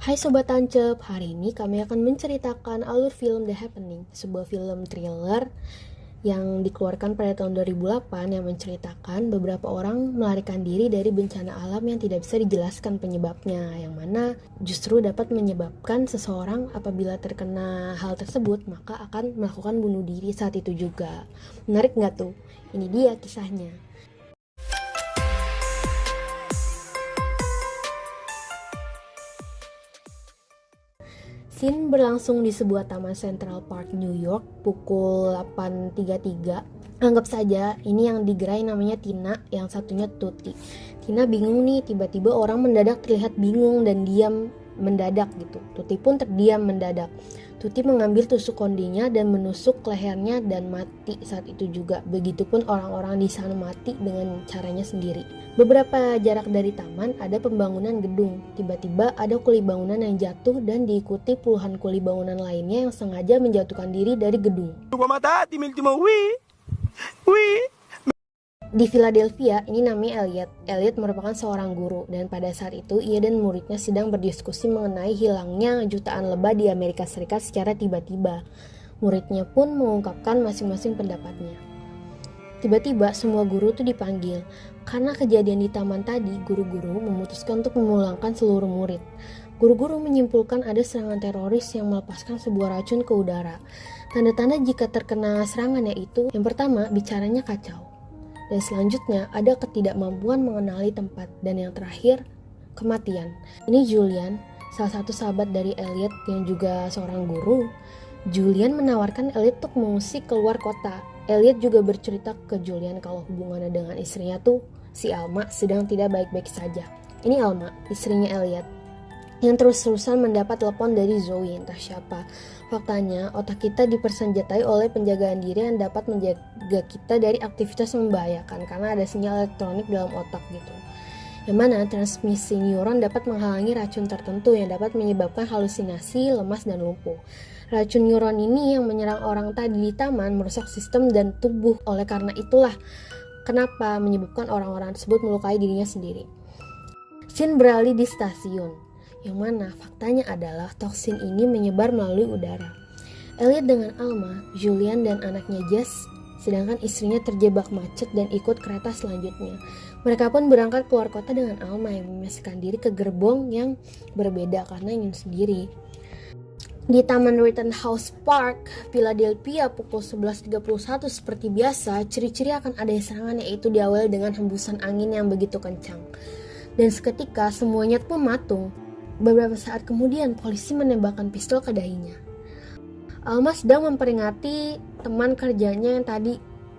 Hai Sobat Tancep, hari ini kami akan menceritakan alur film The Happening, sebuah film thriller yang dikeluarkan pada tahun 2008 yang menceritakan beberapa orang melarikan diri dari bencana alam yang tidak bisa dijelaskan penyebabnya, yang mana justru dapat menyebabkan seseorang apabila terkena hal tersebut maka akan melakukan bunuh diri saat itu juga. Menarik nggak tuh? Ini dia kisahnya. Scene berlangsung di sebuah taman Central Park, New York, pukul 8.33. Anggap saja ini yang digerai namanya Tina, yang satunya Tuti. Tina bingung nih, tiba-tiba orang mendadak terlihat bingung dan diam mendadak gitu. Tuti pun terdiam mendadak. Tuti mengambil tusuk kondinya dan menusuk lehernya dan mati saat itu juga. Begitupun orang-orang di sana mati dengan caranya sendiri. Beberapa jarak dari taman ada pembangunan gedung. Tiba-tiba ada kuli bangunan yang jatuh dan diikuti puluhan kuli bangunan lainnya yang sengaja menjatuhkan diri dari gedung. Di Philadelphia, ini namanya Elliot. Elliot merupakan seorang guru dan pada saat itu ia dan muridnya sedang berdiskusi mengenai hilangnya jutaan lebah di Amerika Serikat secara tiba-tiba. Muridnya pun mengungkapkan masing-masing pendapatnya. Tiba-tiba semua guru itu dipanggil. Karena kejadian di taman tadi, guru-guru memutuskan untuk memulangkan seluruh murid. Guru-guru menyimpulkan ada serangan teroris yang melepaskan sebuah racun ke udara. Tanda-tanda jika terkena serangan yaitu, yang pertama, bicaranya kacau. Dan selanjutnya ada ketidakmampuan mengenali tempat. Dan yang terakhir, kematian. Ini Julian, salah satu sahabat dari Elliot yang juga seorang guru. Julian menawarkan Elliot untuk mengungsi keluar kota. Elliot juga bercerita ke Julian kalau hubungannya dengan istrinya tuh, si Alma, sedang tidak baik-baik saja. Ini Alma, istrinya Elliot, yang terus-terusan mendapat telepon dari Zoe, entah siapa. Faktanya, otak kita dipersenjatai oleh penjagaan diri yang dapat menjaga kita dari aktivitas yang membahayakan karena ada sinyal elektronik dalam otak gitu. Yang mana transmisi neuron dapat menghalangi racun tertentu yang dapat menyebabkan halusinasi, lemas, dan lumpuh. Racun neuron ini yang menyerang orang tadi di taman merusak sistem dan tubuh. Oleh karena itulah kenapa menyebabkan orang-orang tersebut melukai dirinya sendiri. Scene beralih di stasiun, yang mana faktanya adalah toksin ini menyebar melalui udara. Elliot dengan Alma, Julian dan anaknya Jess, sedangkan istrinya terjebak macet dan ikut kereta selanjutnya. Mereka pun berangkat keluar kota dengan Alma yang memisahkan diri ke gerbong yang berbeda karena ingin sendiri. Di Taman Rittenhouse Park, Philadelphia pukul 11.31 seperti biasa, ciri-ciri akan adanya serangan yaitu diawali dengan hembusan angin yang begitu kencang. Dan seketika semuanya pun mematung. Beberapa saat kemudian polisi menembakkan pistol ke dahinya. Alma sedang memperingati teman kerjanya yang tadi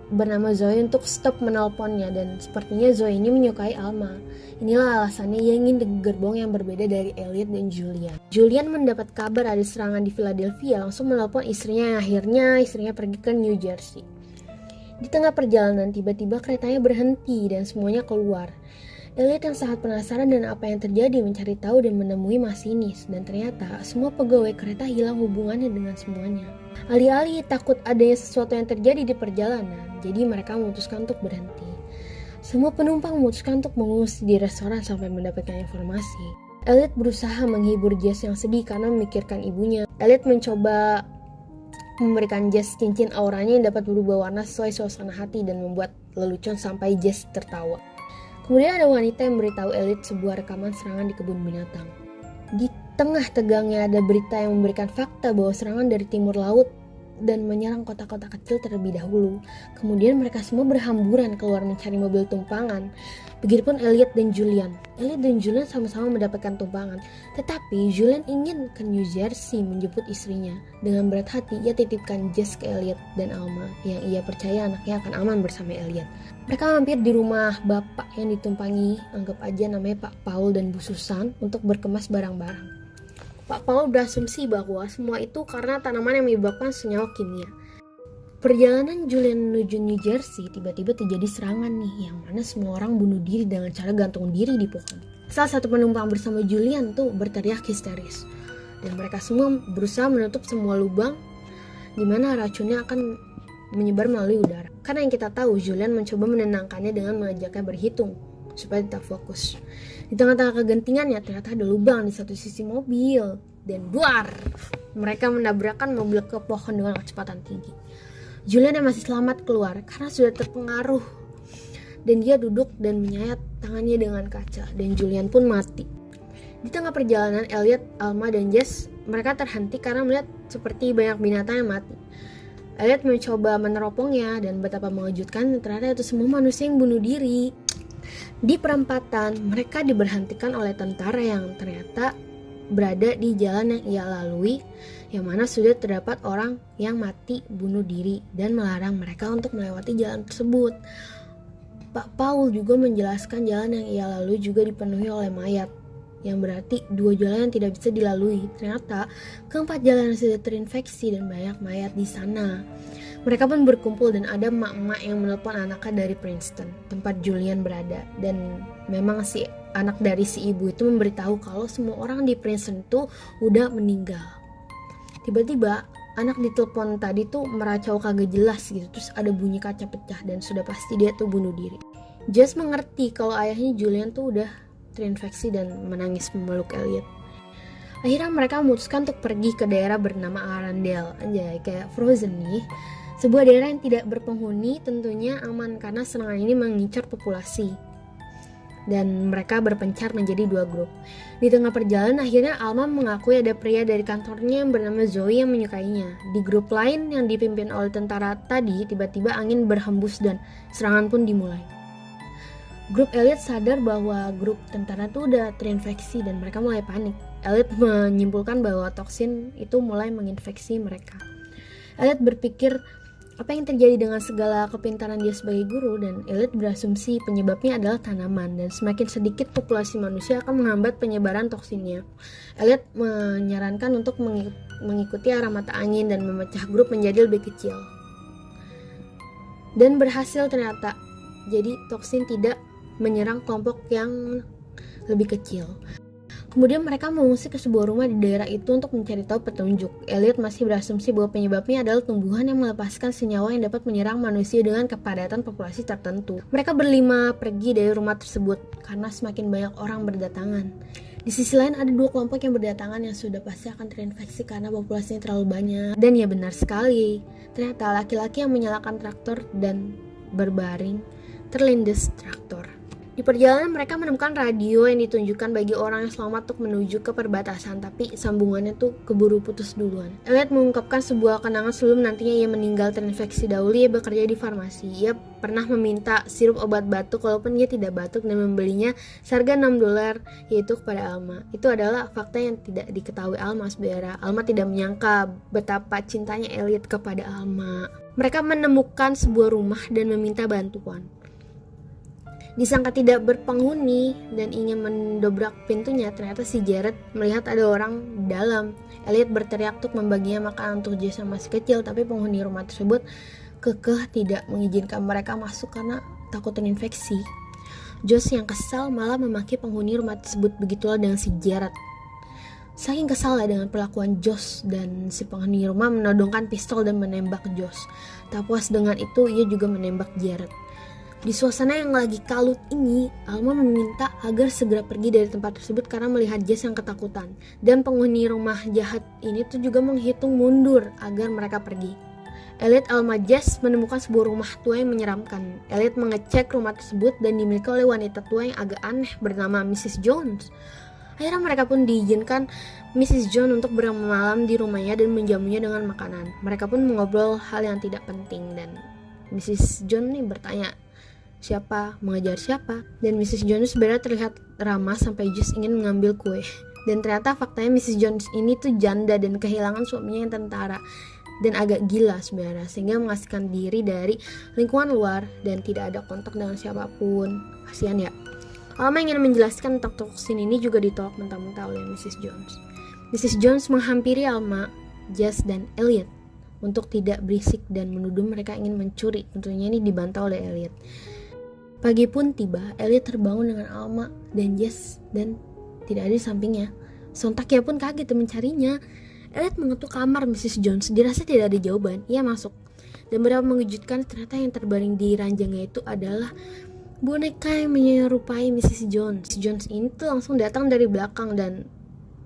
bernama Zoe untuk stop menelponnya dan sepertinya Zoe ini menyukai Alma. Inilah alasannya ia ingin di gerbong yang berbeda dari Elliot dan Julian. Julian mendapat kabar ada serangan di Philadelphia, langsung menelpon istrinya yang akhirnya istrinya pergi ke New Jersey. Di tengah perjalanan tiba-tiba keretanya berhenti dan semuanya keluar. Elliot yang sangat penasaran dan apa yang terjadi mencari tahu dan menemui masinis dan ternyata semua pegawai kereta hilang hubungannya dengan semuanya. Alih-alih takut adanya sesuatu yang terjadi di perjalanan, jadi mereka memutuskan untuk berhenti. Semua penumpang memutuskan untuk mengungsi di restoran sampai mendapatkan informasi. Elliot berusaha menghibur Jess yang sedih karena memikirkan ibunya. Elliot mencoba memberikan Jess cincin auranya yang dapat berubah warna sesuai suasana hati dan membuat lelucon sampai Jess tertawa. Kemudian ada wanita yang memberitahu Elliot sebuah rekaman serangan di kebun binatang. Di tengah tegangnya ada berita yang memberikan fakta bahwa serangan dari timur laut dan menyerang kota-kota kecil terlebih dahulu. Kemudian mereka semua berhamburan keluar mencari mobil tumpangan. Begitupun Elliot dan Julian. Elliot dan Julian sama-sama mendapatkan tumpangan. Tetapi Julian ingin ke New Jersey menjemput istrinya. Dengan berat hati ia titipkan Jess ke Elliot dan Alma yang ia percaya anaknya akan aman bersama Elliot. Mereka mampir di rumah bapak yang ditumpangi, anggap aja namanya Pak Paul dan Bu Susan, untuk berkemas barang-barang. Pak Paul berasumsi bahwa semua itu karena tanaman yang menyebabkan senyawa kimia. Perjalanan Julian menuju New Jersey tiba-tiba terjadi serangan nih, yang mana semua orang bunuh diri dengan cara gantung diri di pohon. Salah satu penumpang bersama Julian tuh berteriak histeris, dan mereka semua berusaha menutup semua lubang di mana racunnya akan menyebar melalui udara. Karena yang kita tahu, Julian mencoba menenangkannya dengan mengajaknya berhitung supaya tetap fokus. Di tengah-tengah kegentingannya ternyata ada lubang di satu sisi mobil. Dan buar, mereka menabrakkan mobil ke pohon dengan kecepatan tinggi. Julian yang masih selamat keluar karena sudah terpengaruh. Dan dia duduk dan menyayat tangannya dengan kaca. Dan Julian pun mati. Di tengah perjalanan, Elliot, Alma, dan Jess mereka terhenti karena melihat seperti banyak binatang yang mati. Elliot mencoba meneropongnya dan betapa mengejutkan ternyata itu semua manusia yang bunuh diri. Di perempatan, mereka diberhentikan oleh tentara yang ternyata berada di jalan yang ia lalui, yang mana sudah terdapat orang yang mati bunuh diri dan melarang mereka untuk melewati jalan tersebut. Pak Paul juga menjelaskan jalan yang ia lalui juga dipenuhi oleh mayat, yang berarti 2 jalan yang tidak bisa dilalui. Ternyata keempat jalan sudah terinfeksi dan banyak mayat di sana. Mereka pun berkumpul dan ada emak-emak yang menelpon anaknya dari Princeton, tempat Julian berada. Dan memang si anak dari si ibu itu memberitahu kalau semua orang di Princeton itu udah meninggal. Tiba-tiba anak di telepon tadi tuh meracau kagak jelas gitu. Terus ada bunyi kaca pecah dan sudah pasti dia tuh bunuh diri. Jess mengerti kalau ayahnya Julian tuh udah terinfeksi dan menangis memeluk Elliot. Akhirnya mereka memutuskan untuk pergi ke daerah bernama Arendelle. Anjay, kayak Frozen nih. Sebuah daerah yang tidak berpenghuni, tentunya aman karena serangan ini mengincar populasi. Dan mereka berpencar menjadi 2 grup. Di tengah perjalanan akhirnya Alma mengakui ada pria dari kantornya yang bernama Zoe yang menyukainya. Di grup lain yang dipimpin oleh tentara tadi, tiba-tiba angin berhembus dan serangan pun dimulai. Grup Elliot sadar bahwa grup tentara itu udah terinfeksi dan mereka mulai panik. Elliot menyimpulkan bahwa toksin itu mulai menginfeksi mereka. Elliot berpikir apa yang terjadi dengan segala kepintaran dia sebagai guru, dan Elliot berasumsi penyebabnya adalah tanaman dan semakin sedikit populasi manusia akan menghambat penyebaran toksinnya. Elliot menyarankan untuk mengikuti arah mata angin dan memecah grup menjadi lebih kecil. Dan berhasil ternyata. Jadi toksin tidak menyerang kelompok yang lebih kecil. Kemudian mereka mengungsi ke sebuah rumah di daerah itu untuk mencari tahu petunjuk. Elliot masih berasumsi bahwa penyebabnya adalah tumbuhan yang melepaskan senyawa yang dapat menyerang manusia dengan kepadatan populasi tertentu. Mereka berlima pergi dari rumah tersebut karena semakin banyak orang berdatangan. Di sisi lain ada 2 kelompok yang berdatangan yang sudah pasti akan terinfeksi karena populasinya terlalu banyak. Dan ya benar sekali, ternyata laki-laki yang menyalakan traktor dan berbaring terlindas traktor. Di perjalanan mereka menemukan radio yang ditunjukkan bagi orang yang selamat untuk menuju ke perbatasan, tapi sambungannya tuh keburu putus duluan. Elliot mengungkapkan sebuah kenangan sebelum nantinya ia meninggal terinfeksi. Dahulu ia bekerja di farmasi. Ia pernah meminta sirup obat batuk walaupun ia tidak batuk dan membelinya seharga $6 yaitu kepada Alma. Itu adalah fakta yang tidak diketahui Alma saudara. Alma tidak menyangka betapa cintanya Elliot kepada Alma. Mereka menemukan sebuah rumah dan meminta bantuan. Disangka tidak berpenghuni dan ingin mendobrak pintunya, ternyata si Jared melihat ada orang di dalam. Elliot berteriak untuk membaginya makanan untuk Jess yang masih kecil, tapi penghuni rumah tersebut kekeh tidak mengizinkan mereka masuk karena takut terinfeksi. Josh yang kesal malah memaki penghuni rumah tersebut, begitulah dengan si Jared. Saking kesalnya dengan perlakuan Josh dan si penghuni rumah menodongkan pistol dan menembak Josh. Tak puas dengan itu, ia juga menembak Jared. Di suasana yang lagi kalut ini, Alma meminta agar segera pergi dari tempat tersebut karena melihat Jess yang ketakutan. Dan penghuni rumah jahat ini tuh juga menghitung mundur agar mereka pergi. Elliot, Alma, Jess menemukan sebuah rumah tua yang menyeramkan. Elliot mengecek rumah tersebut dan dimiliki oleh wanita tua yang agak aneh bernama Mrs. Jones. Akhirnya mereka pun diizinkan Mrs. Jones untuk bermalam di rumahnya dan menjamunya dengan makanan. Mereka pun mengobrol hal yang tidak penting dan Mrs. Jones nih bertanya, siapa mengejar siapa, dan Mrs. Jones sebenarnya terlihat ramah sampai Jess ingin mengambil kue. Dan ternyata faktanya Mrs. Jones ini tuh janda dan kehilangan suaminya yang tentara dan agak gila sebenarnya, sehingga mengasingkan diri dari lingkungan luar dan tidak ada kontak dengan siapapun. Kasihan ya. Alma ingin menjelaskan tentang toksin ini juga ditolak mentah-mentah oleh Mrs. Jones. Mrs. Jones menghampiri Alma, Jess, dan Elliot untuk tidak berisik dan menuduh mereka ingin mencuri. Tentunya ini dibantah oleh Elliot. Pagi pun tiba, Elliot terbangun dengan Alma dan Jess dan tidak ada di sampingnya. Sontak ia pun kaget dan mencarinya. Elliot mengetuk kamar Mrs. Jones, dirasa tidak ada jawaban. Ia masuk dan berapa mengejutkan, ternyata yang terbaring di ranjangnya itu adalah boneka yang menyerupai Mrs. Jones. Mrs. Jones ini tuh langsung datang dari belakang dan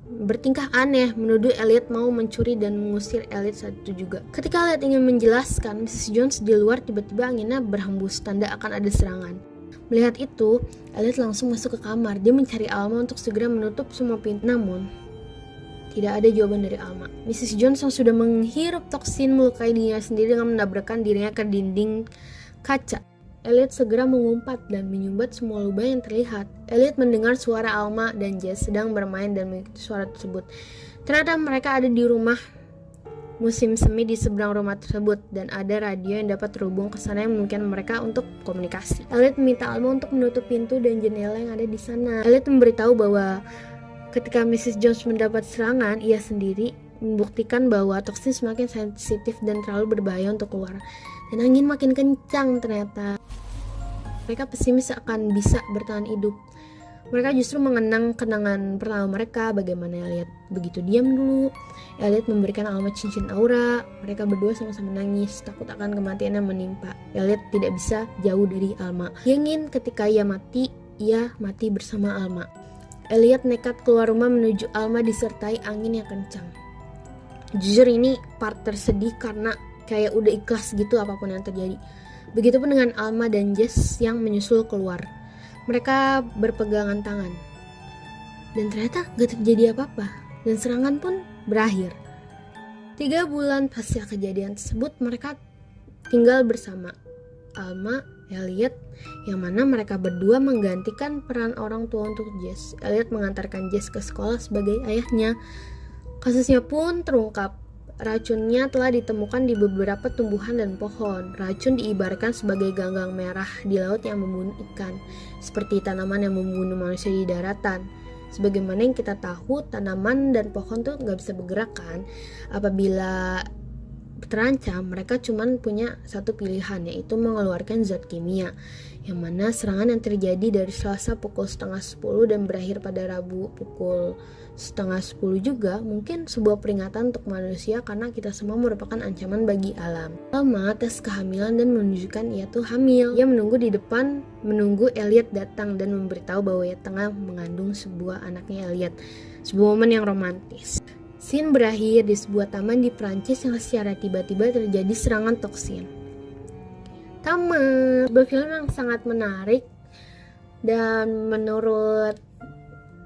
bertingkah aneh, menuduh Elliot mau mencuri dan mengusir Elliot saat itu juga. Ketika Elliot ingin menjelaskan, Mrs. Jones di luar tiba-tiba anginnya berhembus, tanda akan ada serangan. Melihat itu, Elliot langsung masuk ke kamar. Dia mencari Alma untuk segera menutup semua pintu. Namun, tidak ada jawaban dari Alma. Mrs. Jones yang sudah menghirup toksin melukai dirinya sendiri dengan menabrakkan dirinya ke dinding kaca. Elliot segera mengumpat dan menyumbat semua lubang yang terlihat. Elliot mendengar suara Alma dan Jess sedang bermain dan mengikuti suara tersebut. Ternyata mereka ada di rumah musim semi di seberang rumah tersebut dan ada radio yang dapat terhubung ke sana yang memungkinkan mereka untuk komunikasi. Elliot meminta Alma untuk menutup pintu dan jendela yang ada di sana. Elliot memberitahu bahwa ketika Mrs. Jones mendapat serangan, ia sendiri membuktikan bahwa toksin semakin sensitif dan terlalu berbahaya untuk keluar. Dan angin makin kencang ternyata. Mereka pesimis akan bisa bertahan hidup. Mereka justru mengenang kenangan pertama mereka, bagaimana Elliot begitu diam dulu. Elliot memberikan Alma cincin aura. Mereka berdua sama-sama nangis, takut akan kematian yang menimpa. Elliot tidak bisa jauh dari Alma. Dia ingin ketika ia mati bersama Alma. Elliot nekat keluar rumah menuju Alma disertai angin yang kencang. Jujur ini part tersedih karena kayak udah ikhlas gitu apapun yang terjadi. Begitupun dengan Alma dan Jess yang menyusul keluar. Mereka berpegangan tangan. Dan ternyata gak terjadi apa-apa. Dan serangan pun berakhir. 3 bulan pasca kejadian tersebut mereka tinggal bersama. Alma, Elliot, yang mana mereka berdua menggantikan peran orang tua untuk Jess. Elliot mengantarkan Jess ke sekolah sebagai ayahnya. Kasusnya pun terungkap. Racunnya telah ditemukan di beberapa tumbuhan dan pohon. Racun diibaratkan sebagai ganggang merah di laut yang membunuh ikan, seperti tanaman yang membunuh manusia di daratan. Sebagaimana yang kita tahu, tanaman dan pohon tuh gak bisa bergerak kan. Apabila terancam, mereka cuma punya satu pilihan, yaitu mengeluarkan zat kimia. Yang mana serangan yang terjadi dari Selasa pukul 9:30 dan berakhir pada Rabu pukul 9:30 juga mungkin sebuah peringatan untuk manusia karena kita semua merupakan ancaman bagi alam. Alma tes kehamilan dan menunjukkan ia tuh hamil. Ia menunggu di depan, menunggu Elliot datang dan memberitahu bahwa ia tengah mengandung sebuah anaknya Elliot. Sebuah momen yang romantis. Scene berakhir di sebuah taman di Prancis yang secara tiba-tiba terjadi serangan toksin. Tamat. Sebuah film yang sangat menarik dan menurut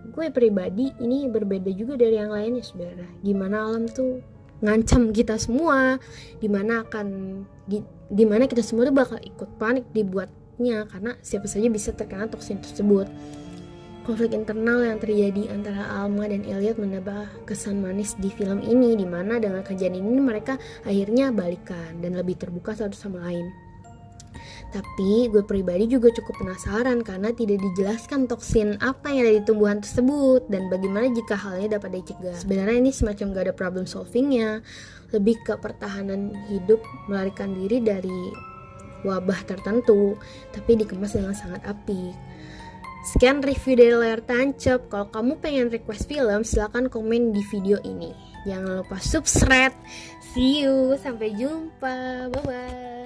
gue pribadi ini berbeda juga dari yang lainnya sebenarnya. Gimana alam tuh ngancam kita semua, dimana kita semua tuh bakal ikut panik dibuatnya karena siapa saja bisa terkena toksin tersebut. Konflik internal yang terjadi antara Alma dan Elliot menambah kesan manis di film ini, dimana dengan kejadian ini mereka akhirnya balikan dan lebih terbuka satu sama lain. Tapi gue pribadi juga cukup penasaran karena tidak dijelaskan toksin apa yang ada di tumbuhan tersebut dan bagaimana jika halnya dapat dicegah. Sebenarnya ini semacam gak ada problem solvingnya, lebih ke pertahanan hidup melarikan diri dari wabah tertentu, tapi dikemas dengan sangat apik. Sekian review dari layar tancap. Kalau kamu pengen request film, silahkan komen di video ini. Jangan lupa subscribe. See you, sampai jumpa, bye bye.